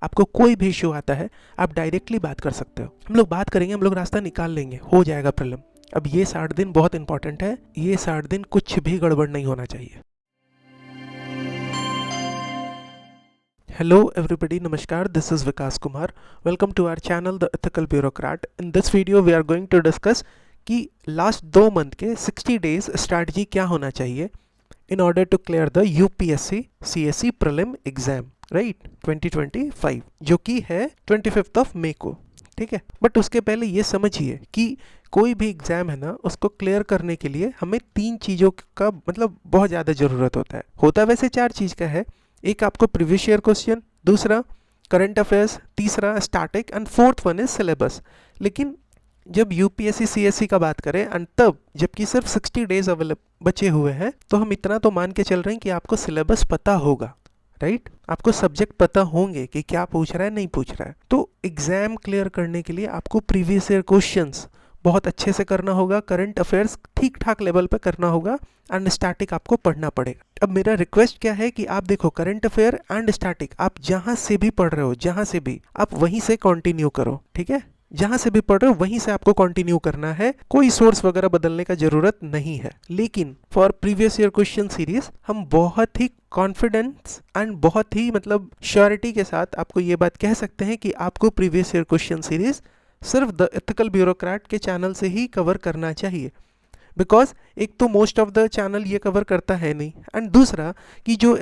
आपको कोई भी इशू आता है आप डायरेक्टली बात कर सकते हो। हम लोग बात करेंगे, हम लोग रास्ता निकाल लेंगे, हो जाएगा प्रॉब्लम। अब ये 60 दिन बहुत इंपॉर्टेंट है, ये 60 दिन कुछ भी गड़बड़ नहीं होना चाहिए। Hello everybody, Namaskar, this is Vikas Kumar. Welcome to our channel The Ethical Bureaucrat. In this video we are going to discuss कि लास्ट 2 मंथ के 60 डेज स्ट्रैटेजी क्या होना चाहिए in order to clear the UPSC CSE prelim exam, right? 2025 जो कि है 25 मई को, ठीक है। बट उसके पहले ये समझिए कि कोई भी एग्जाम है ना, उसको क्लियर करने के लिए हमें 3 चीज़ों का मतलब बहुत ज़्यादा ज़रूरत होता है वैसे 4 चीज़ का है। एक आपको प्रीवियस ईयर क्वेश्चन, दूसरा करंट अफेयर्स, तीसरा static and fourth one is syllabus. लेकिन जब यूपीएससी सीएससी का बात करें एंड तब जबकि सिर्फ 60 डेज अवेलेबल बचे हुए हैं, तो हम इतना तो मान के चल रहे हैं कि आपको सिलेबस पता होगा, राइट? आपको सब्जेक्ट पता होंगे कि क्या पूछ रहा है, नहीं पूछ रहा है। तो एग्जाम क्लियर करने के लिए आपको प्रीवियस ईयर क्वेश्चंस बहुत अच्छे से करना होगा, करंट अफेयर्स ठीक ठाक लेवल पे करना होगा एंड स्टैटिक आपको पढ़ना पड़ेगा। अब मेरा रिक्वेस्ट क्या है कि आप देखो, करंट अफेयर एंड स्टैटिक आप जहां से भी पढ़ रहे हो, जहां से भी आप वहीं से कंटिन्यू करो, ठीक है? जहां से भी पढ़ रहे हो वहीं से आपको कंटिन्यू करना है, कोई सोर्स वगैरह बदलने का जरूरत नहीं है। लेकिन for previous year question series हम बहुत ही कॉन्फिडेंस एंड बहुत ही मतलब श्योरिटी के साथ आपको ये बात कह सकते हैं कि आपको प्रीवियस ईयर क्वेश्चन सीरीज सिर्फ द एथिकल ब्यूरोक्रेट के चैनल से ही कवर करना चाहिए। बिकॉज एक तो मोस्ट ऑफ द चैनल ये कवर करता है नहीं, एंड दूसरा कि जो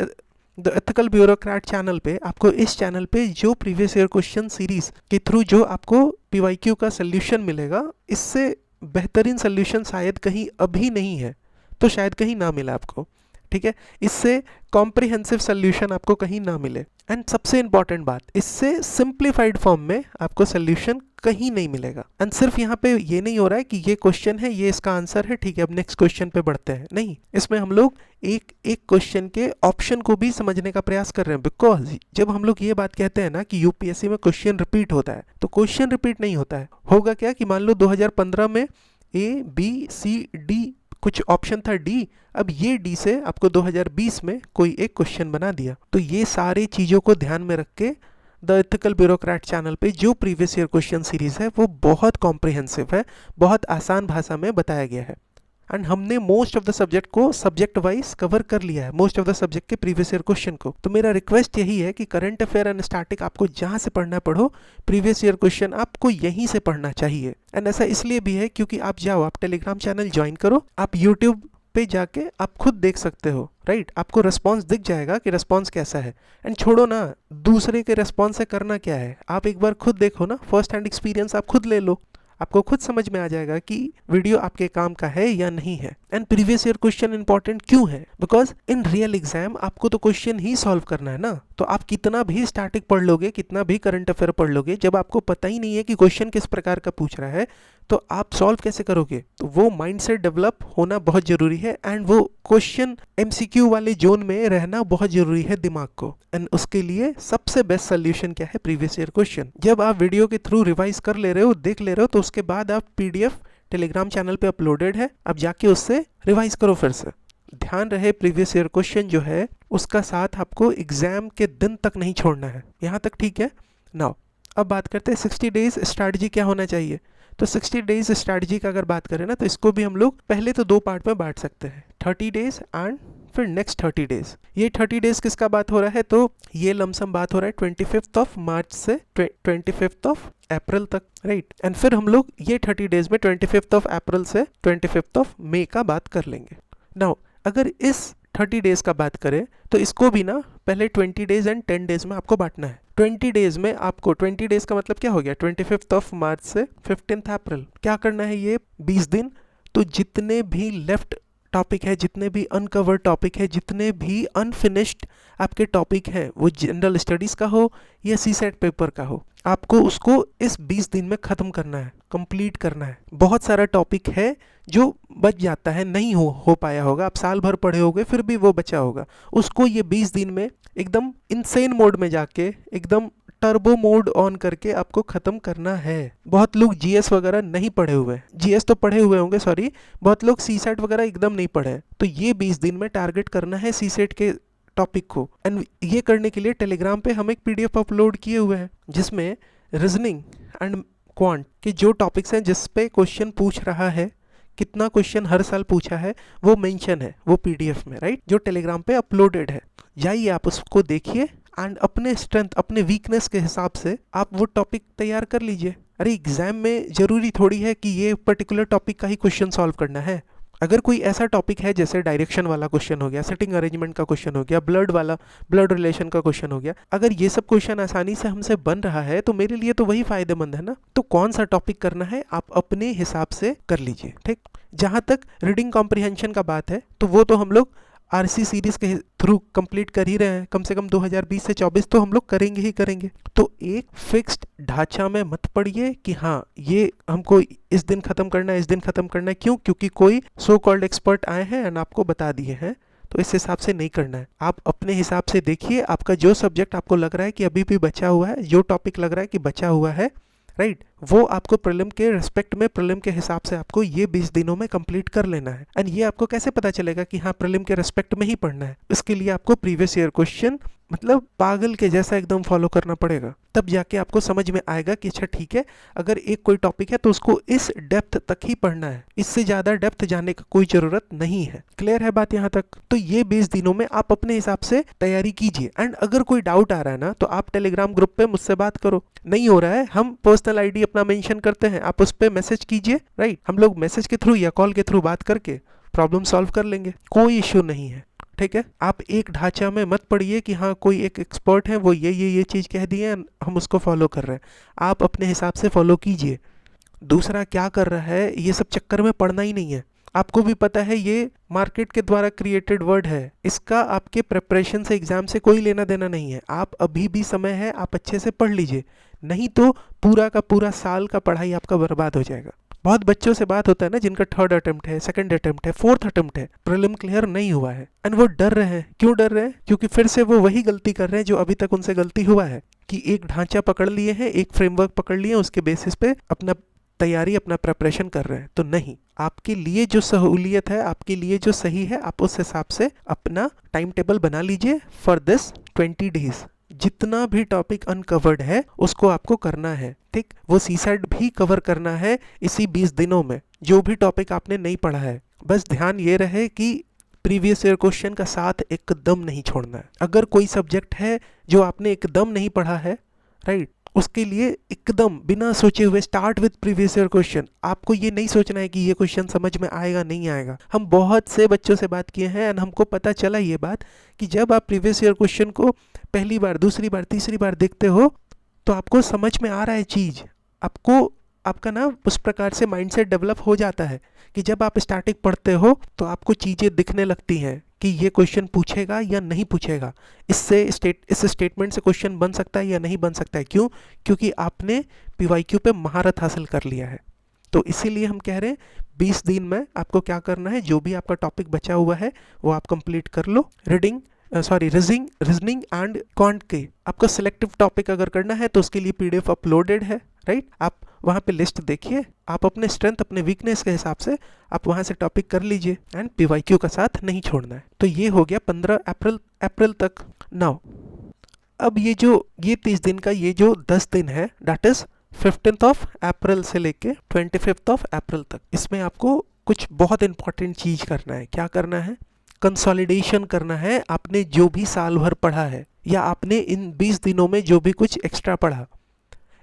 द एथिकल ब्यूरोक्रेट चैनल पे आपको इस चैनल पे जो प्रीवियस ईयर क्वेश्चन सीरीज के थ्रू जो आपको पीवाईक्यू का सोल्यूशन मिलेगा, इससे बेहतरीन सोल्यूशन शायद कहीं अभी नहीं है, तो शायद कहीं ना मिले आपको, ठीक है? इससे कॉम्प्रिहेंसिव सोल्यूशन आपको कहीं ना मिले, एंड सबसे इंपॉर्टेंट बात, इससे सिंप्लीफाइड फॉर्म में आपको सोल्यूशन कहीं नहीं मिलेगा। एंड सिर्फ यहाँ पे ये नहीं हो रहा है कि ये क्वेश्चन है, ये इसका आंसर है, ठीक है अब नेक्स्ट क्वेश्चन पे बढ़ते हैं, नहीं, इसमें हम लोग एक एक क्वेश्चन के ऑप्शन को भी समझने का प्रयास कर रहे हैं। बिकॉज जब हम लोग ये बात कहते हैं ना कि यूपीएससी में क्वेश्चन रिपीट होता है, तो क्वेश्चन रिपीट नहीं होता है। होगा क्या कि मान लो 2015 में ए बी सी डी कुछ ऑप्शन था डी, अब ये डी से आपको 2020 में कोई एक क्वेश्चन बना दिया। तो ये सारी चीज़ों को ध्यान में रख के द एथिकल ब्यूरोक्रेट चैनल पे जो प्रीवियस ईयर क्वेश्चन सीरीज है वो बहुत कॉम्प्रिहेंसिव है, बहुत आसान भाषा में बताया गया है, एंड हमने मोस्ट ऑफ द सब्जेक्ट को सब्जेक्ट वाइज कवर कर लिया है, मोस्ट ऑफ द सब्जेक्ट के प्रीवियस ईयर क्वेश्चन को। तो मेरा रिक्वेस्ट यही है कि करंट अफेयर एंड स्टैटिक आपको जहां से पढ़ना पढ़ो, प्रीवियस ईयर क्वेश्चन आपको यहीं से पढ़ना चाहिए। एंड ऐसा इसलिए भी है क्योंकि आप जाओ, आप टेलीग्राम चैनल ज्वाइन करो, आप यूट्यूब पे जाके आप खुद देख सकते हो, राइट? आपको रिस्पॉन्स दिख जाएगा कि रिस्पॉन्स कैसा है। एंड छोड़ो ना दूसरे के रिस्पॉन्स से करना क्या है, आप एक बार खुद देखो ना, फर्स्ट हैंड एक्सपीरियंस आप खुद ले लो, आपको खुद समझ में आ जाएगा कि वीडियो आपके काम का है या नहीं है। And previous year question important क्यों है? बिकॉज इन रियल एग्जाम आपको तो क्वेश्चन ही सॉल्व करना है ना। तो आप कितना भी स्टैटिक पढ़ लोगे, कितना भी करंट अफेयर पढ़ लोगे, जब आपको पता ही नहीं है कि क्वेश्चन किस प्रकार का पूछ रहा है, तो आप सॉल्व कैसे करोगे? तो वो माइंडसेट डेवलप होना बहुत जरूरी है, एंड वो क्वेश्चन एमसीक्यू वाले जोन में रहना बहुत जरूरी है दिमाग को। एंड उसके लिए सबसे बेस्ट सोल्यूशन क्या है? Previous year question. जब आप वीडियो के थ्रू रिवाइज कर ले रहे हो, देख ले रहे हो, तो उसके बाद आप पीडीएफ टेलीग्राम चैनल पे अपलोडेड है, आप जाके उससे रिवाइज करो फिर से। ध्यान रहे प्रीवियस ईयर क्वेश्चन जो है उसका साथ आपको एग्जाम के दिन तक नहीं छोड़ना है। यहाँ तक ठीक है? नाउ अब बात करते हैं 60 डेज स्ट्रैटेजी क्या होना चाहिए। तो 60 डेज स्ट्रैटेजी का अगर बात करें ना, तो इसको भी हम लोग पहले तो 2 पार्ट में बांट सकते हैं, 30 डेज एंड फिर नेक्स्ट 30 डेज। ये 30 डेज किसका बात हो रहा है? तो ये लमसम बात हो रहा है 25 मार्च से 25 अप्रैल तक, राइट? एंड फिर हम लोग ये 30 डेज में 25 अप्रैल से 25 मई का बात कर लेंगे। नाउ अगर इस 30 डेज का बात करें तो इसको भी ना पहले 20 डेज एंड 10 डेज में आपको बांटना है। 20 डेज में आपको 20 डेज का मतलब क्या हो गया? 25 मार्च से 15 अप्रैल क्या करना है? ये 20 दिन। तो जितने भी लेफ्ट टॉपिक है, जितने भी अनकवर्ड टॉपिक है, जितने भी अनफिनिश्ड आपके टॉपिक हैं, वो जनरल स्टडीज का हो या सीसेट पेपर का हो, आपको उसको इस 20 दिन में ख़त्म करना है, कंप्लीट करना है। बहुत सारा टॉपिक है जो बच जाता है, नहीं हो पाया होगा, आप साल भर पढ़े होगे फिर भी वो बचा होगा, उसको ये 20 दिन में एकदम इनसेन मोड में जाके एकदम टर्बो मोड ऑन करके आपको खत्म करना है। बहुत लोग जीएस वगैरह नहीं पढ़े हुए, जीएस तो पढ़े हुए होंगे सॉरी, बहुत लोग सीसेट वगैरह एकदम नहीं पढ़े। तो ये 20 दिन में टारगेट करना है सीसेट के टॉपिक को। एंड ये करने के लिए टेलीग्राम पे हम एक पीडीएफ अपलोड किए हुए हैं जिसमें रीजनिंग एंड क्वांट के जो टॉपिक्स हैं जिस पे क्वेश्चन पूछ रहा है, कितना क्वेश्चन हर साल पूछा है, वो मेंशन है वो पीडीएफ में, राइट, जो टेलीग्राम पे अपलोडेड है। जाइए आप उसको देखिए एंड अपने स्ट्रेंथ अपने वीकनेस के हिसाब से आप वो टॉपिक तैयार कर लीजिए। अरे एग्जाम में जरूरी थोड़ी है कि ये पर्टिकुलर टॉपिक का ही क्वेश्चन सॉल्व करना है। अगर कोई ऐसा टॉपिक है जैसे डायरेक्शन वाला क्वेश्चन हो गया, सेटिंग अरेंजमेंट का क्वेश्चन हो गया, ब्लड रिलेशन का क्वेश्चन हो गया, अगर ये सब क्वेश्चन आसानी से हमसे बन रहा है तो मेरे लिए तो वही फायदेमंद है ना। तो कौन सा टॉपिक करना है आप अपने हिसाब से कर लीजिए, ठीक। जहां तक रीडिंग कॉम्प्रिहेंशन का बात है तो वो तो हम लोग आरसी सीरीज के थ्रू कंप्लीट कर ही रहे हैं, कम से कम 2020 से 24 तो हम लोग करेंगे ही करेंगे। तो एक फिक्स्ड ढांचा में मत पड़िए कि हाँ ये हमको इस दिन खत्म करना है, इस दिन खत्म करना है। क्यों? क्योंकि कोई सो कॉल्ड एक्सपर्ट आए हैं एंड आपको बता दिए हैं, तो इस हिसाब से नहीं करना है। आप अपने हिसाब से देखिए, आपका जो सब्जेक्ट आपको लग रहा है कि अभी भी बचा हुआ है, जो टॉपिक लग रहा है कि बचा हुआ है, राइट, वो आपको प्रीलिम के रिस्पेक्ट में, प्रीलिम के हिसाब से आपको ये 20 दिनों में कंप्लीट कर लेना है। एंड ये आपको कैसे पता चलेगा कि हाँ प्रीलिम के रिस्पेक्ट में ही पढ़ना है? इसके लिए आपको प्रीवियस ईयर क्वेश्चन मतलब पागल के जैसा एकदम फॉलो करना पड़ेगा, तब जाके आपको समझ में आएगा कि अच्छा ठीक है, अगर एक कोई टॉपिक है तो उसको इस डेप्थ तक ही पढ़ना है, इससे ज्यादा डेप्थ जाने की कोई जरूरत नहीं है। क्लियर है बात यहाँ तक? तो ये 20 दिनों में आप अपने हिसाब से तैयारी कीजिए। एंड अगर कोई डाउट आ रहा है ना तो आप टेलीग्राम ग्रुप पे मुझसे बात करो। नहीं हो रहा है, हम पर्सनल आईडी अपना मेंशन करते हैं, आप उस पर मैसेज कीजिए, राइट, हम लोग मैसेज के थ्रू या कॉल के थ्रू बात करके प्रॉब्लम सॉल्व कर लेंगे, कोई इश्यू नहीं है, ठीक है। आप एक ढांचा में मत पड़िए कि हाँ कोई एक एक्सपर्ट है वो ये चीज कह दिए हम उसको फॉलो कर रहे हैं। आप अपने हिसाब से फॉलो कीजिए। दूसरा क्या कर रहा है ये सब चक्कर में पड़ना ही नहीं है। आपको भी पता है ये मार्केट के द्वारा क्रिएटेड वर्ड है, इसका आपके प्रिपरेशन से, एग्जाम से कोई लेना देना नहीं है। आप अभी भी समय है, आप अच्छे से पढ़ लीजिए, नहीं तो पूरा का पूरा साल का पढ़ाई आपका बर्बाद हो जाएगा। बहुत बच्चों से बात होता है ना जिनका 3rd अटेम्प्ट है, 2nd अटेम्प्ट है, 4th अटेम्प्ट है, प्रीलिम क्लियर नहीं हुआ है एंड वो डर रहे हैं। क्यों डर रहे हैं? क्योंकि फिर से वो वही गलती कर रहे हैं जो अभी तक उनसे गलती हुआ है, कि एक ढांचा पकड़ लिए हैं, एक फ्रेमवर्क पकड़ लिए, उसके बेसिस पे अपना तैयारी, अपना प्रिपरेशन कर रहे हैं। तो नहीं, आपके लिए जो सहूलियत है, आपके लिए जो सही है, आप उस हिसाब से अपना टाइम टेबल बना लीजिए फॉर दिस 20 डेज। जितना भी टॉपिक अनकवर्ड है उसको आपको करना है, ठीक। वो सीसेट भी कवर करना है इसी 20 दिनों में, जो भी टॉपिक आपने नहीं पढ़ा है। बस ध्यान ये रहे कि प्रीवियस ईयर क्वेश्चन का साथ एकदम नहीं छोड़ना है। अगर कोई सब्जेक्ट है जो आपने एकदम नहीं पढ़ा है, राइट, उसके लिए एकदम बिना सोचे हुए start with previous year question. आपको ये नहीं सोचना है कि ये क्वेश्चन समझ में आएगा नहीं आएगा। हम बहुत से बच्चों से बात किए हैं एंड हमको पता चला ये बात कि जब आप प्रीवियस ईयर क्वेश्चन को पहली बार, दूसरी बार, तीसरी बार देखते हो तो आपको समझ में आ रहा है चीज, आपको आपका ना उस प्रकार से माइंडसेट डेवलप हो जाता है कि जब आप स्टार्टिंग पढ़ते हो तो आपको चीजें दिखने लगती हैं कि ये क्वेश्चन पूछेगा या नहीं पूछेगा, इस स्टेटमेंट से क्वेश्चन बन सकता है या नहीं बन सकता है। क्यों? क्योंकि आपने पीवाईक्यू पे महारत हासिल कर लिया है। तो इसीलिए हम कह रहे हैं 20 दिन में आपको क्या करना है, जो भी आपका टॉपिक बचा हुआ है वो आप कंप्लीट कर लो। रीजनिंग एंड क्वांट के आपको सिलेक्टिव टॉपिक अगर करना है तो उसके लिए पीडीएफ अपलोडेड है, राइट। आप वहाँ पे लिस्ट देखिए, आप अपने स्ट्रेंथ, अपने वीकनेस के हिसाब से आप वहाँ से टॉपिक कर लीजिए एंड पीवाईक्यू का साथ नहीं छोड़ना है। तो ये हो गया 15 अप्रैल तक। नाउ अब ये 30 दिन का ये जो 10 दिन है, दैट इज 15 अप्रैल से लेके 25 अप्रैल तक, इसमें आपको कुछ बहुत इंपॉर्टेंट चीज करना है। क्या करना है? कंसोलिडेशन करना है। आपने जो भी साल भर पढ़ा है या आपने इन 20 दिनों में जो भी कुछ एक्स्ट्रा पढ़ा,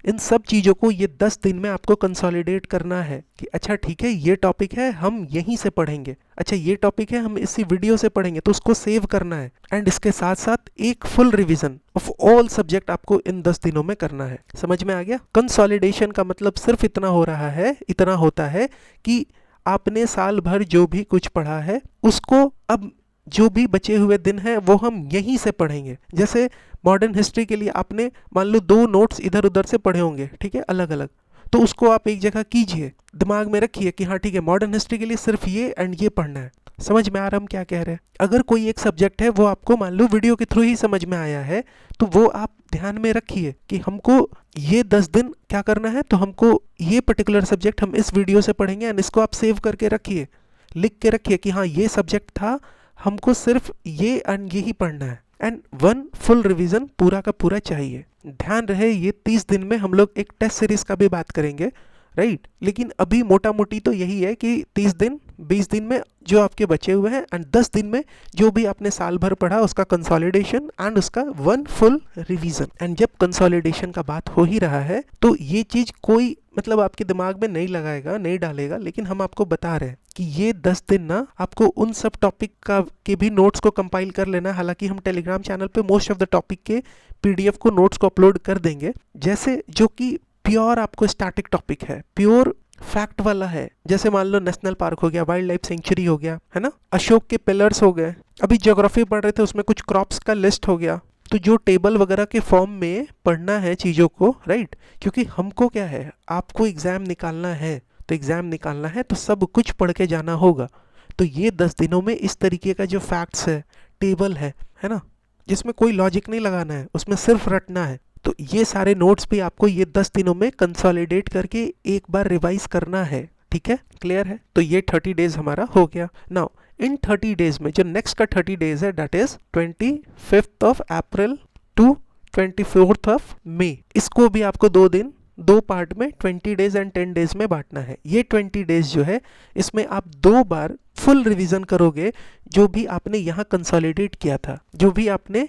इन सब चीज़ों को ये 10 दिन में आपको कंसोलिडेट करना है कि अच्छा ठीक है ये टॉपिक है हम यहीं से पढ़ेंगे, अच्छा ये टॉपिक है हम इसी वीडियो से पढ़ेंगे, तो उसको सेव करना है। एंड इसके साथ साथ एक full revision of all subject आपको इन 10 दिनों में करना है। समझ में आ गया? कंसोलिडेशन का मतलब सिर्फ इतना हो रहा है, इतना होता है कि आपने साल भर जो भी कुछ पढ़ा है उसको अब जो भी बचे हुए दिन हैं वो हम यहीं से पढ़ेंगे। जैसे मॉडर्न हिस्ट्री के लिए आपने मान लो 2 नोट्स इधर उधर से पढ़े होंगे, ठीक है, अलग अलग, तो उसको आप एक जगह कीजिए, दिमाग में रखिए कि हाँ ठीक है मॉडर्न हिस्ट्री के लिए सिर्फ ये एंड ये पढ़ना है। समझ में आ रहा हम क्या कह रहे हैं? अगर कोई एक सब्जेक्ट है वो आपको मान लो वीडियो के थ्रू ही समझ में आया है, तो वो आप ध्यान में रखिए कि हमको ये 10 दिन क्या करना है, तो हमको ये पर्टिकुलर सब्जेक्ट हम इस वीडियो से पढ़ेंगे एंड इसको आप सेव करके रखिए, लिख के रखिए कि हाँ ये सब्जेक्ट था, हमको सिर्फ ये एंड ये ही पढ़ना है। एंड 1 फुल रिवीजन पूरा का पूरा चाहिए। ध्यान रहे ये 30 दिन में हम लोग एक टेस्ट सीरीज का भी बात करेंगे, राइट। लेकिन अभी मोटा मोटी तो यही है कि 30 दिन 20 दिन में जो आपके बचे हुए हैं एंड 10 दिन में जो भी आपने साल भर पढ़ा उसका कंसोलिडेशन एंड उसका 1 फुल रिवीजन। एंड जब कंसोलिडेशन का बात हो ही रहा है तो ये चीज कोई मतलब आपके दिमाग में नहीं लगाएगा, नहीं डालेगा, लेकिन हम आपको बता रहे हैं कि ये 10 दिन ना आपको उन सब टॉपिक का के भी नोट्स को कंपाइल कर लेना। हालांकि हम टेलीग्राम चैनल पे मोस्ट ऑफ द टॉपिक के पीडीएफ को नोट्स को अपलोड कर देंगे, जैसे जो कि प्योर आपको स्टैटिक टॉपिक है, प्योर फैक्ट वाला है। जैसे मान लो नेशनल पार्क हो गया, वाइल्ड लाइफ सेंचुरी हो गया, है ना, अशोक के पिलर्स हो गए। अभी ज्योग्राफी पढ़ रहे थे उसमें कुछ क्रॉप्स का लिस्ट हो गया। तो जो टेबल वगैरह के फॉर्म में पढ़ना है चीज़ों को, राइट, क्योंकि हमको क्या है, आपको एग्जाम निकालना है, तो एग्जाम निकालना है तो सब कुछ पढ़ के जाना होगा। तो ये 10 दिनों में इस तरीके का जो फैक्ट्स है, टेबल है ना, जिसमें कोई लॉजिक नहीं लगाना है, उसमें सिर्फ रटना है। तो ये सारे नोट्स भी आपको ये 10 दिनों में कंसोलिडेट करके एक बार रिवाइज करना है, ठीक है, क्लियर है। तो ये 30 डेज हमारा हो गया। नाउ इन 30 डेज में जो नेक्स्ट का 30 डेज है that is 25 of April to 24 of May. इसको भी आपको 2 दिन 2 पार्ट में 20 डेज एंड 10 डेज में बांटना है। ये 20 डेज जो है इसमें आप 2 बार फुल रिवीजन करोगे जो भी आपने यहाँ कंसोलिडेट किया था, जो भी आपने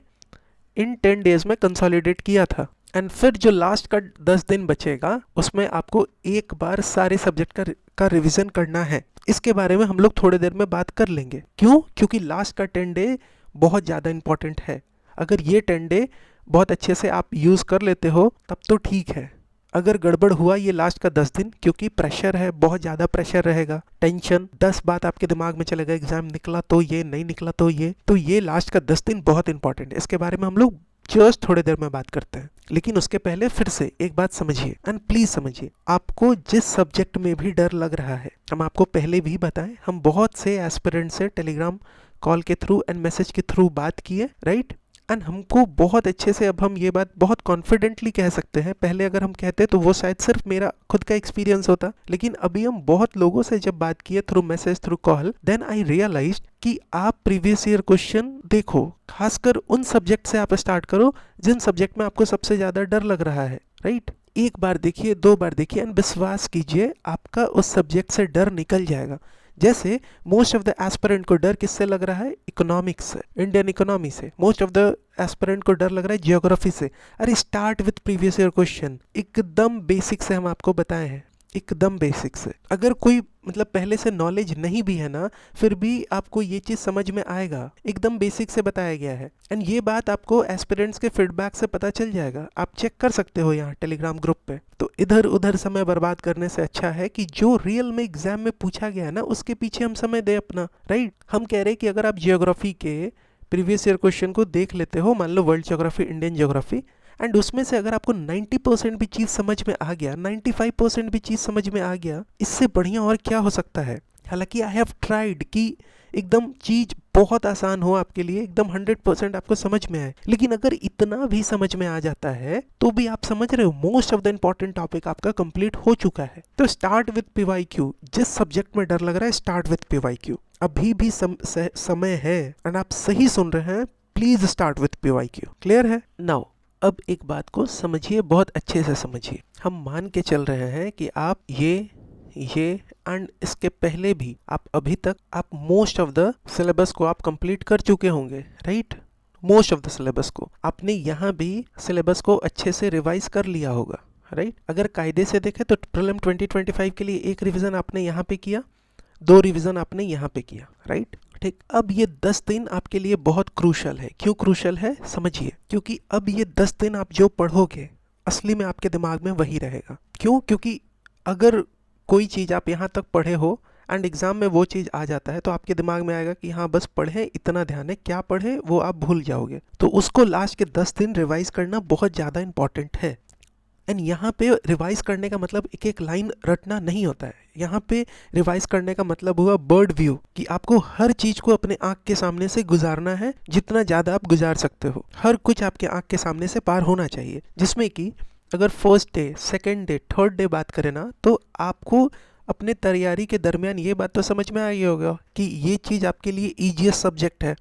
इन 10 डेज में कंसोलिडेट किया था। एंड फिर जो लास्ट का 10 दिन बचेगा उसमें आपको एक बार सारे सब्जेक्ट का रिवीजन करना है। इसके बारे में हम लोग थोड़ी देर में बात कर लेंगे। क्यों? क्योंकि लास्ट का 10 डे बहुत ज़्यादा इंपॉर्टेंट है। अगर ये 10 डे बहुत अच्छे से आप यूज़ कर लेते हो तब तो ठीक है। अगर गड़बड़ हुआ ये लास्ट का 10 दिन, क्योंकि प्रेशर है, बहुत ज़्यादा प्रेशर रहेगा, टेंशन, 10 बात आपके दिमाग में चलेगा, एग्जाम निकला तो ये, नहीं निकला तो ये लास्ट का 10 दिन बहुत इंपॉर्टेंट है। इसके बारे में हम लोग जस्ट थोड़ी देर में बात करते हैं। लेकिन उसके पहले फिर से एक बात समझिए एंड प्लीज समझिए, आपको जिस सब्जेक्ट में भी डर लग रहा है, हम आपको पहले भी बताएं, हम बहुत से एस्पिरेंट से टेलीग्राम कॉल के थ्रू एंड मैसेज के थ्रू बात किए, राइट, एंड हमको बहुत अच्छे से अब हम ये बात बहुत कॉन्फिडेंटली कह सकते हैं। पहले अगर हम कहते तो वो शायद सिर्फ मेरा खुद का एक्सपीरियंस होता, लेकिन अभी हम बहुत लोगों से जब बात किए through message through call, then I realise कि आप प्रीवियस ईयर क्वेश्चन देखो, खासकर उन सब्जेक्ट से आप स्टार्ट करो जिन सब्जेक्ट में आपको सबसे ज्यादा डर लग रहा है, राइट। एक बार देखिए, 2 बार देखिए एंड विश्वास कीजिए आपका उस सब्जेक्ट से डर निकल जाएगा। जैसे मोस्ट ऑफ द एस्पिरेंट को डर किससे लग रहा है? इकोनॉमिक्स से, इंडियन इकोनॉमी से। मोस्ट ऑफ द एस्पिरेंट को डर लग रहा है ज्योग्राफी से। अरे start with previous year question, एकदम बेसिक से हम आपको बताए हैं, एकदम बेसिक से। अगर कोई मतलब पहले से नॉलेज नहीं भी है ना, फिर भी आपको ये चीज समझ में आएगा, एकदम बेसिक से बताया गया है। एंड ये बात आपको एस्पिरेंट्स के फीडबैक से पता चल जाएगा, आप चेक कर सकते हो यहाँ टेलीग्राम ग्रुप पे। तो इधर उधर समय बर्बाद करने से अच्छा है कि जो रियल में एग्जाम में पूछा गया है ना उसके पीछे हम समय दें अपना, राइट। हम कह रहे हैं कि अगर आप जियोग्राफी के प्रीवियस ईयर क्वेश्चन को देख लेते हो, मान लो world geography, Indian geography, and उसमें से अगर आपको 90% भी चीज समझ में आ गया, 95% भी चीज समझ में आ गया, इससे बढ़िया और क्या हो सकता है। हालांकि आई हैव ट्राइड कि एकदम चीज बहुत आसान हो आपके लिए, एकदम 100% आपको समझ में आए, लेकिन अगर इतना भी समझ में आ जाता है तो भी आप समझ रहे हो most of the important topic आपका कंप्लीट हो चुका है। तो स्टार्ट विथ पीवाईक्यू। जिस सब्जेक्ट में डर लग रहा है स्टार्ट विथ पीवाईक्यू। अभी भी समय है एंड आप सही सुन रहे हैं, please start with PYQ. Clear है? नाउ अब एक बात को समझिए, बहुत अच्छे से समझिए। हम मान के चल रहे हैं कि आप ये एंड इसके पहले भी आप अभी तक आप मोस्ट ऑफ द सिलेबस को आप कंप्लीट कर चुके होंगे, right. Most of the syllabus को आपने यहाँ भी सिलेबस को अच्छे से रिवाइज कर लिया होगा, राइट। अगर कायदे से देखें तो प्रीलिम 2025 के लिए 1 रिवीजन आपने यहाँ पे किया, 2 रिवीजन आपने यहाँ पे किया, राइट। ठीक, अब ये 10 दिन आपके लिए बहुत क्रूशल है। क्यों क्रूशल है समझिए, क्योंकि अब ये 10 दिन आप जो पढ़ोगे असली में आपके दिमाग में वही रहेगा। क्यों? क्योंकि अगर कोई चीज़ आप यहाँ तक पढ़े हो एंड एग्जाम में वो चीज़ आ जाता है तो आपके दिमाग में आएगा कि हाँ बस पढ़े, इतना ध्यान है, क्या पढ़े वो आप भूल जाओगे। तो उसको लास्ट के 10 दिन रिवाइज करना बहुत ज़्यादा इंपॉर्टेंट है। एंड यहाँ पे रिवाइज करने का मतलब एक एक लाइन रटना नहीं होता है। यहाँ पे रिवाइज करने का मतलब हुआ बर्ड व्यू, कि आपको हर चीज को अपने आंख के सामने से गुजारना है, जितना ज्यादा आप गुजार सकते हो। हर कुछ आपके आंख के सामने से पार होना चाहिए, जिसमें कि अगर first day, second day, third day बात करें ना, तो आपको अपने तैयारी के दरमियान ये बात तो समझ में आई होगा कि ये चीज आपके लिए ईजीएस्ट सब्जेक्ट है।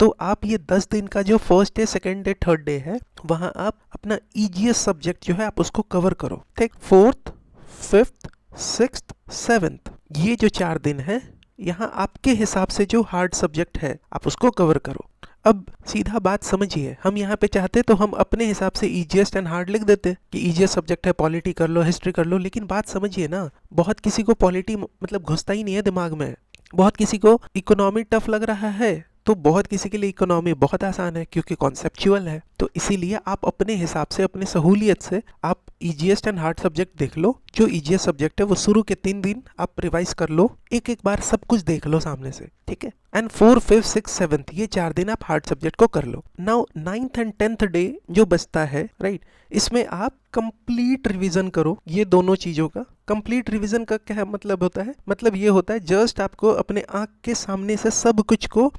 तो आप ये 10 दिन का जो first day, second day, third day है, वहां आप अपना ईजीएस सब्जेक्ट जो है आप उसको कवर करो। ठीक, फोर्थ, फिफ्थ, सिक्स्थ, सेवेंथ, ये जो 4 दिन है, यहाँ आपके हिसाब से जो हार्ड सब्जेक्ट है आप उसको कवर करो। अब सीधा बात समझिए, हम यहाँ पे चाहते तो हम अपने हिसाब से ईजीएस्ट एंड हार्ड लिख देते कि ईजीएस्ट सब्जेक्ट है पॉलिटी कर लो, हिस्ट्री कर लो, लेकिन बात समझिए ना, बहुत किसी को पॉलिटी मतलब घुसता ही नहीं है दिमाग में, बहुत किसी को इकोनॉमी टफ लग रहा है, तो बहुत किसी के लिए इकोनॉमी बहुत आसान है क्योंकि कॉन्सेप्चुअल है। तो इसीलिए आप अपने हिसाब से, अपने सहूलियत से आप ईजीएस्ट एंड हार्ड सब्जेक्ट देख लो। जो ईजीएस्ट सब्जेक्ट है वो शुरू के 3 दिन आप रिवाइज कर लो, एक एक बार सब कुछ देख लो सामने से, ठीक है। एंड 4, 5, 6, 7 ये 4 दिन आप हार्ड सब्जेक्ट को कर लो। Now 9th and 10th day जो बचता है, राइट, इसमें आप कंप्लीट रिवीजन करो। ये दोनों चीजों का कंप्लीट रिवीजन का क्या मतलब होता है? मतलब ये होता है जस्ट आपको अपने आंख के सामने से सब कुछ को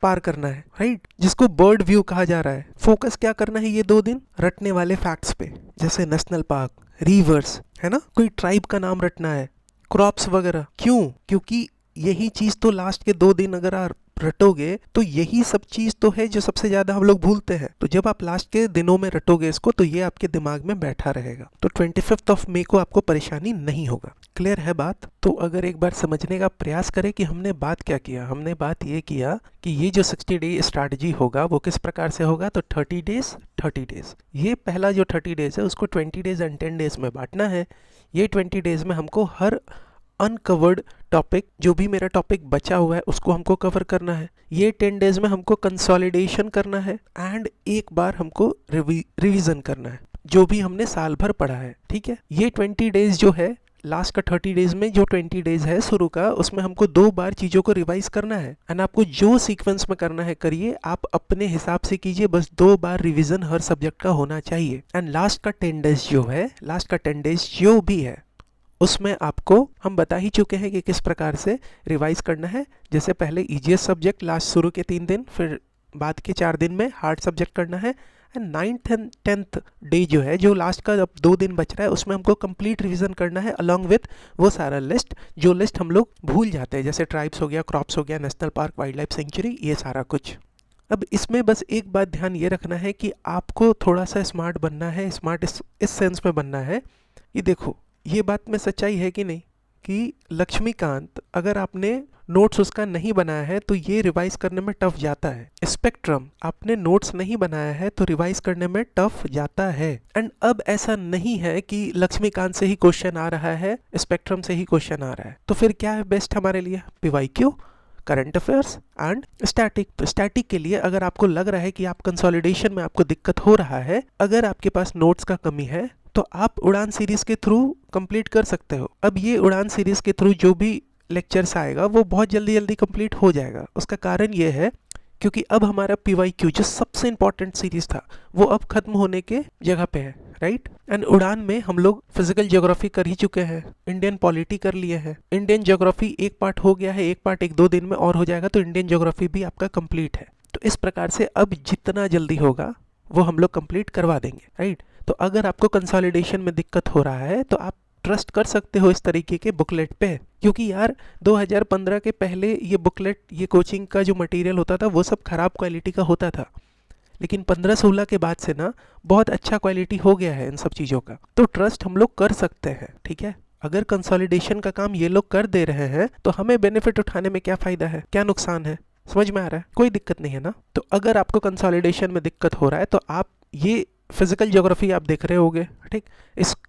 पार करना है, राइट, जिसको बर्ड व्यू कहा जा रहा है। फोकस क्या करना है ये 2 दिन? रटने वाले फैक्ट्स पे, जैसे नेशनल पार्क, रिवर्स, है ना, कोई ट्राइब का नाम रटना है, क्रॉप्स वगैरह। क्यों? क्योंकि यही चीज तो लास्ट के 2 दिन अगर आप रटोगे तो यही सब चीज तो है जो सबसे ज्यादा हम लोग भूलते हैं। तो जब आप लास्ट के दिनों में रटोगे इसको तो ये आपके दिमाग में बैठा रहेगा। तो 25 मई को आपको परेशानी नहीं होगा। क्लियर है बात? तो अगर एक बार समझने का प्रयास करें कि हमने बात क्या किया, हमने बात ये किया कि ये जो 60 डे स्ट्रैटेजी होगा वो किस प्रकार से होगा। तो 30 डेज, ये पहला जो 30 डेज है उसको 20 डेज एंड 10 डेज में बांटना है। ये 20 डेज में हमको हर अनकवर्ड टॉपिक, जो भी मेरा टॉपिक बचा हुआ है उसको हमको कवर करना है। ये 10 डेज में हमको कंसोलिडेशन करना है एंड एक बार हमको रिवीजन करना है जो भी हमने साल भर पढ़ा है, ठीक है। ये 20 डेज जो है, लास्ट का 30 डेज में जो 20 डेज है शुरू का, उसमें हमको 2 बार चीजों को रिवाइज करना है। एंड आपको जो सीक्वेंस में करना है करिए, आप अपने हिसाब से कीजिए, बस 2 बार रिवीजन हर सब्जेक्ट का होना चाहिए। एंड लास्ट का 10 डेज जो है, लास्ट का 10 डेज जो भी है उसमें आपको हम बता ही चुके हैं कि किस प्रकार से रिवाइज करना है। जैसे पहले ईजीएस सब्जेक्ट लास्ट शुरू के 3 दिन, फिर बाद के 4 दिन में हार्ड सब्जेक्ट करना है। And 9th and 10th day जो है, जो लास्ट का अब 2 दिन बच रहा है, उसमें हमको कंप्लीट रिवीजन करना है अलॉन्ग विथ वो सारा लिस्ट, जो लिस्ट हम लोग भूल जाते हैं, जैसे ट्राइब्स हो गया, क्रॉप्स हो गया, national park, wild life sanctuary, ये सारा कुछ। अब इसमें बस एक बात ध्यान ये रखना है कि आपको थोड़ा सा स्मार्ट बनना है। स्मार्ट इस सेंस में बनना है, ये देखो, ये बात में सच्चाई है कि नहीं कि लक्ष्मीकांत, अगर आपने नोट्स उसका नहीं बनाया है तो ये रिवाइज करने में टफ जाता है। स्पेक्ट्रम, आपने नोट्स नहीं बनाया है तो रिवाइज करने में टफ जाता है। एंड अब ऐसा नहीं है कि लक्ष्मीकांत से ही क्वेश्चन आ रहा है, स्पेक्ट्रम से ही क्वेश्चन आ रहा है, तो फिर क्या है बेस्ट हमारे लिए? PYQ, current affairs and static. तो स्टैटिक के लिए अगर आपको लग रहा है कि आप कंसोलिडेशन में आपको दिक्कत हो रहा है, अगर आपके पास नोट्स का कमी है, तो आप उड़ान सीरीज के थ्रू कंप्लीट कर सकते हो। अब ये उड़ान सीरीज के थ्रू जो भी लेक्चर्स आएगा वो बहुत जल्दी जल्दी कंप्लीट हो जाएगा। उसका कारण ये है क्योंकि अब हमारा पीवाईक्यू जो सबसे इंपॉर्टेंट सीरीज था वो अब खत्म होने के जगह पे है, राइट। एंड उड़ान में हम लोग फिजिकल ज्योग्राफी कर ही चुके हैं, इंडियन पॉलिटी कर लिए हैं, इंडियन ज्योग्राफी एक पार्ट हो गया है, एक पार्ट 1-2 दिन में और हो जाएगा, तो इंडियन ज्योग्राफी भी आपका कंप्लीट है। तो इस प्रकार से अब जितना जल्दी होगा वो हम लोग कंप्लीट करवा देंगे, राइट। तो अगर आपको कंसोलिडेशन में दिक्कत हो रहा है तो आप ट्रस्ट कर सकते हो इस तरीके के बुकलेट पे, क्योंकि यार 2015 के पहले ये बुकलेट, ये कोचिंग का जो मटेरियल होता था वो सब खराब क्वालिटी का होता था, लेकिन 15-16 के बाद से ना बहुत अच्छा क्वालिटी हो गया है इन सब चीज़ों का। तो ट्रस्ट हम लोग कर सकते हैं, ठीक है। अगर कंसोलिडेशन का काम ये लोग कर दे रहे हैं तो हमें बेनिफिट उठाने में क्या फ़ायदा है, क्या नुकसान है? समझ में आ रहा है? कोई दिक्कत नहीं है ना। तो अगर आपको कंसोलिडेशन में दिक्कत हो रहा है तो आप ये फिजिकल ज्योग्राफी आप देख रहे होगे, ठीक,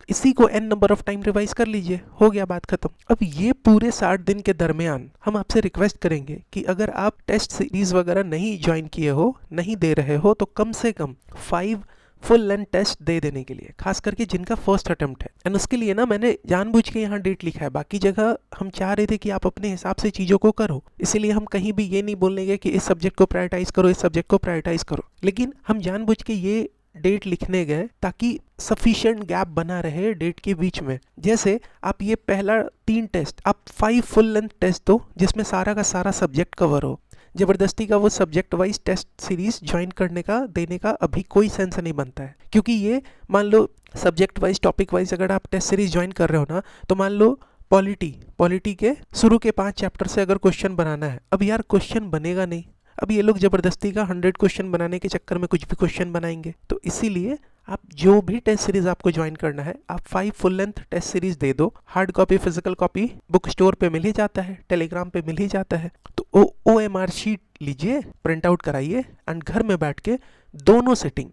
इसी को n number of time revise कर लीजिए, हो गया बात खत्म। अब ये पूरे 60 दिन के दरमियान हम आपसे रिक्वेस्ट करेंगे कि अगर आप टेस्ट सीरीज वगैरह नहीं ज्वाइन किए हो, नहीं दे रहे हो, तो कम से कम 5 फुल लेंथ टेस्ट दे देने के लिए, खास करके जिनका फर्स्ट अटेम्प्ट है। एंड उसके लिए ना मैंने जानबूझ के यहाँ डेट लिखा है, बाकी जगह हम चाह रहे थे कि आप अपने हिसाब से चीज़ों को करो, इसीलिए हम कहीं भी ये नहीं बोलेंगे कि इस सब्जेक्ट को प्रायोरिटाइज करो, इस सब्जेक्ट को प्रायोरिटाइज करो, लेकिन हम जानबूझ के ये डेट लिखने गए ताकि सफिशिएंट गैप बना रहे डेट के बीच में। जैसे आप ये पहला 3 टेस्ट, आप 5 फुल लेंथ टेस्ट दो जिसमें सारा का सारा सब्जेक्ट कवर हो। जबरदस्ती का वो subject wise test series join करने का, देने का अभी कोई सेंस नहीं बनता है, क्योंकि ये मान लो सब्जेक्ट वाइज, टॉपिक वाइज अगर आप टेस्ट सीरीज ज्वाइन कर रहे हो ना, तो मान लो पॉलिटी के शुरू के 5 चैप्टर से अगर क्वेश्चन बनाना है, अब यार क्वेश्चन बनेगा नहीं, अब ये लोग ज़बरदस्ती का 100 क्वेश्चन बनाने के चक्कर में कुछ भी क्वेश्चन बनाएंगे। तो इसीलिए आप जो भी टेस्ट सीरीज आपको ज्वाइन करना है, आप 5 फुल लेंथ टेस्ट सीरीज दे दो। Hard copy physical copy book store पे मिल ही जाता है, टेलीग्राम पे मिल ही जाता है। तो OMR शीट लीजिए, प्रिंट आउट कराइए एंड घर में बैठ के दोनों सिटिंग,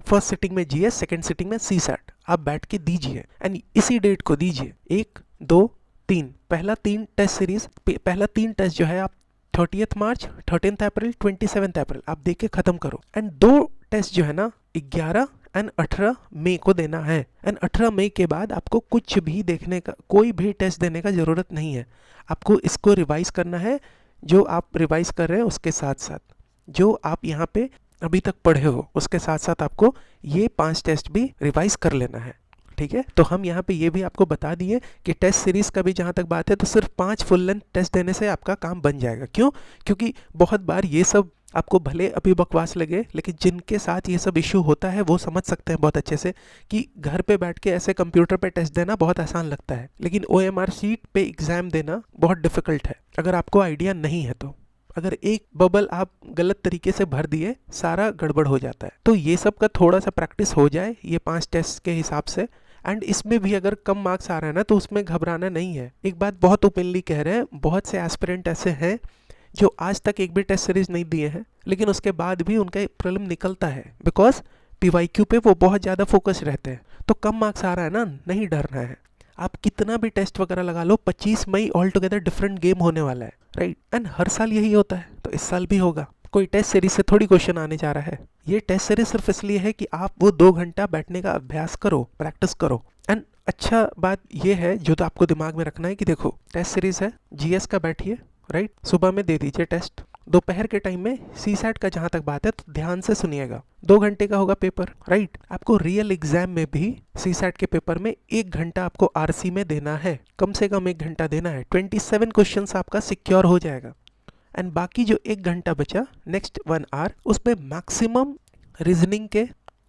फर्स्ट सिटिंग में GS, सेकेंड सिटिंग में CSAT आप बैठ के दीजिए एंड इसी डेट को दीजिए। 1, 2, 3 पहला 3 टेस्ट सीरीज, पहला 3 टेस्ट जो है आप 30 मार्च, 13 अप्रैल, 27 अप्रैल आप दे के खत्म करो। एंड 2 टेस्ट जो है ना 11 एंड 18 मई को देना है। एंड 18 मई के बाद आपको कुछ भी देखने का, कोई भी टेस्ट देने का ज़रूरत नहीं है। आपको इसको रिवाइज करना है, जो आप रिवाइज कर रहे हैं उसके साथ साथ जो आप यहाँ पे अभी तक पढ़े हो उसके साथ साथ आपको ये 5 टेस्ट भी रिवाइज कर लेना है। ठीक है, तो हम यहाँ पे ये भी आपको बता दिए कि टेस्ट सीरीज का भी जहाँ तक बात है तो सिर्फ 5 फुल लेंथ टेस्ट देने से आपका काम बन जाएगा। क्यों? क्योंकि बहुत बार ये सब आपको भले अभी बकवास लगे, लेकिन जिनके साथ ये सब इशू होता है वो समझ सकते हैं बहुत अच्छे से कि घर पे बैठ के ऐसे कंप्यूटर पे टेस्ट देना बहुत आसान लगता है, लेकिन OMR शीट पे एग्जाम देना बहुत डिफिकल्ट है अगर आपको आइडिया नहीं है तो। अगर एक बबल आप गलत तरीके से भर दिए, सारा गड़बड़ हो जाता है। तो ये सब का थोड़ा सा प्रैक्टिस हो जाए ये 5 टेस्ट के हिसाब से। एंड इसमें भी अगर कम मार्क्स आ रहे हैं ना तो उसमें घबराना नहीं है। एक बात बहुत ओपनली कह रहे हैं, बहुत से एस्पिरेंट ऐसे हैं जो आज तक एक भी टेस्ट सीरीज नहीं दिए हैं, लेकिन उसके बाद भी उनका प्रीलिम निकलता है, बिकॉज PYQ पे वो बहुत ज़्यादा फोकस रहते हैं। तो कम मार्क्स आ रहा है ना, नहीं डरना है। आप कितना भी टेस्ट वगैरह लगा लो, 25 मई ऑल टुगेदर डिफरेंट गेम होने वाला है, राइट। एंड हर साल यही होता है, तो इस साल भी होगा। कोई टेस्ट सीरीज से थोड़ी क्वेश्चन आने जा रहा है। ये टेस्ट सीरीज सिर्फ इसलिए है कि आप वो 2 घंटा बैठने का अभ्यास करो, प्रैक्टिस करो। एंड अच्छा बात ये है जो तो आपको दिमाग में रखना है कि देखो टेस्ट सीरीज है, GS का बैठिए, राइट, सुबह में दे दीजिए टेस्ट। दोपहर के टाइम में CSAT का जहां तक बात है तो ध्यान से सुनिएगा, 2 घंटे का होगा पेपर, राइट। आपको रियल एग्जाम में भी CSAT के पेपर में 1 घंटा आपको RC में देना है, कम से कम 1 घंटा देना है। 27 क्वेश्चन आपका सिक्योर हो जाएगा। एंड बाकी जो 1 घंटा बचा नेक्स्ट 1 आवर, उसमें मैक्सिमम रीजनिंग के,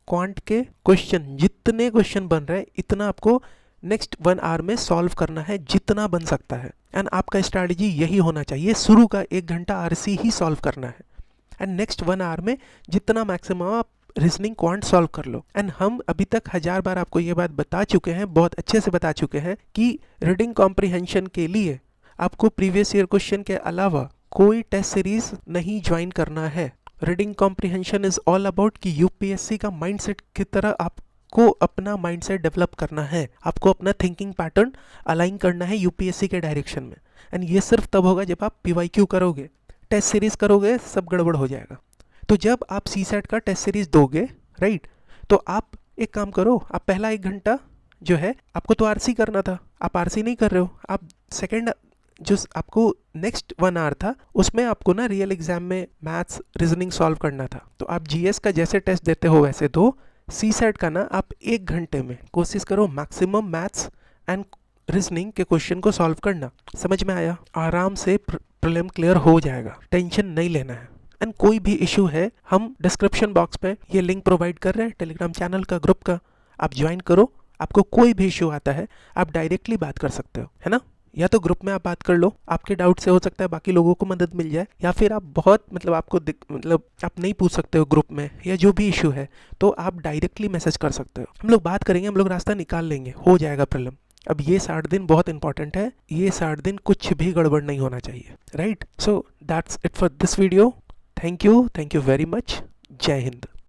क्वांट के क्वेश्चन, जितने क्वेश्चन बन रहे हैं इतना आपको नेक्स्ट 1 आवर में सॉल्व करना है, जितना बन सकता है। एंड आपका स्ट्रैटेजी यही होना चाहिए, शुरू का 1 घंटा RC ही सॉल्व करना है एंड नेक्स्ट 1 आवर में जितना मैक्सिमम आप रीजनिंग क्वांट सॉल्व कर लो। एंड हम अभी तक 1000 बार आपको ये बात बता चुके हैं, बहुत अच्छे से बता चुके हैं कि रीडिंग कॉम्प्रिहेंशन के लिए आपको प्रीवियस ईयर क्वेश्चन के अलावा कोई टेस्ट सीरीज नहीं ज्वाइन करना है। Reading comprehension is all about कि UPSC का माइंडसेट की तरह आपको अपना माइंडसेट डेवलप करना है, आपको अपना थिंकिंग पैटर्न अलाइन करना है UPSC के डायरेक्शन में। एंड ये सिर्फ तब होगा जब आप PYQ करोगे, टेस्ट सीरीज करोगे सब गड़बड़ हो जाएगा। तो जब आप CSAT का टेस्ट सीरीज दोगे, राइट, तो आप एक काम करो, आप पहला 1 घंटा जो है आपको तो RC करना था, आप RC नहीं कर रहे हो, आप सेकेंड जो आपको नेक्स्ट 1 आवर था उसमें आपको ना रियल एग्जाम में मैथ्स रीजनिंग सॉल्व करना था। तो आप GS का जैसे टेस्ट देते हो वैसे दो, CSAT का ना आप 1 घंटे में कोशिश करो मैक्सिमम मैथ्स एंड रीजनिंग के क्वेश्चन को सॉल्व करना। समझ में आया? आराम से प्रीलिम क्लियर हो जाएगा, टेंशन नहीं लेना है। एंड कोई भी इशू है हम डिस्क्रिप्शन बॉक्स पे ये लिंक प्रोवाइड कर रहे हैं टेलीग्राम चैनल का, ग्रुप का, आप ज्वाइन करो। आपको कोई भी इशू आता है आप डायरेक्टली बात कर सकते हो, है ना। या तो ग्रुप में आप बात कर लो, आपके डाउट से हो सकता है बाकी लोगों को मदद मिल जाए, या फिर आप बहुत आपको आप नहीं पूछ सकते हो ग्रुप में, या जो भी इशू है तो आप डायरेक्टली मैसेज कर सकते हो। हम लोग बात करेंगे, हम लोग रास्ता निकाल लेंगे, हो जाएगा प्रीलिम। अब ये 60 दिन बहुत इंपॉर्टेंट है, ये 60 दिन कुछ भी गड़बड़ नहीं होना चाहिए, right. So that's it for this video. Thank you very much. जय हिंद।